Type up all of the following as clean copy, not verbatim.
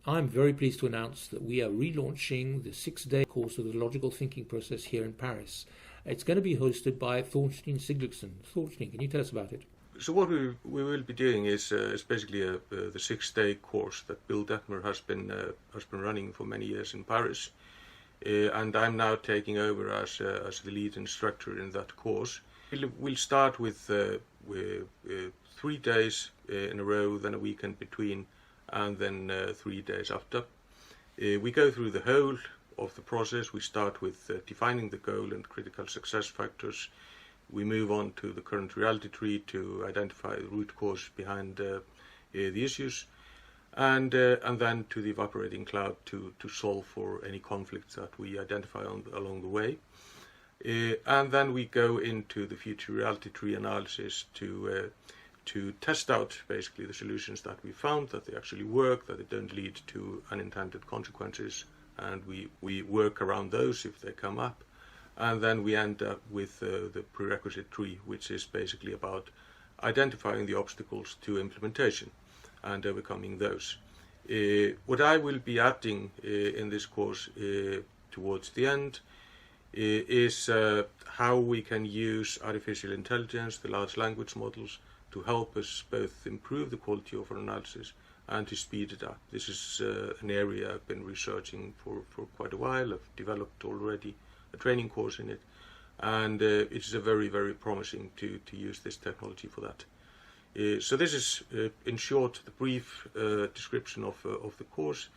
I'm very pleased to announce that we are relaunching the 6-day course of the logical thinking process here in Paris. It's going to be hosted by Thorstein Sigurdsson. Thorstein, can you tell us about it? So what we will be doing is basically the 6-day course that Bill Detmer has been running for many years in Paris, and I'm now taking over as the lead instructor in that course. We'll start with 3 days in a row, then a weekend between, and then 3 days after. We go through the whole of the process. We start with defining the goal and critical success factors. We move on to the current reality tree to identify the root cause behind the issues, and then to the evaporating cloud to solve for any conflicts that we identify along the way. And then we go into the future reality tree analysis to test out basically the solutions that we found, that they actually work, that they don't lead to unintended consequences, and we work around those if they come up. And then we end up with the prerequisite tree, which is basically about identifying the obstacles to implementation and overcoming those. What I will be adding in this course towards the end is how we can use artificial intelligence, the large language models, to help us both improve the quality of our analysis and to speed it up. This is an area I've been researching for quite a while. I've developed already a training course in it, and it's a very, very promising to use this technology for that. So this is, in short, the brief description of the course.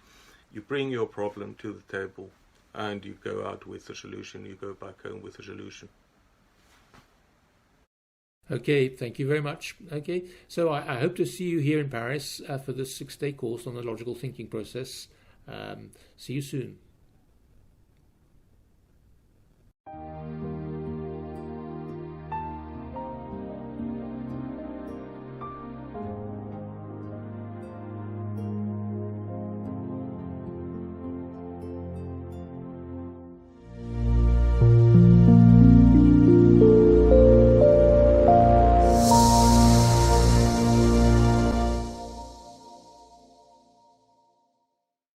You bring your problem to the table, and you go out with a solution. You go back home with a solution. Okay, thank you very much. Okay, so I hope to see you here in Paris for the 6-day course on the logical thinking process. See you soon.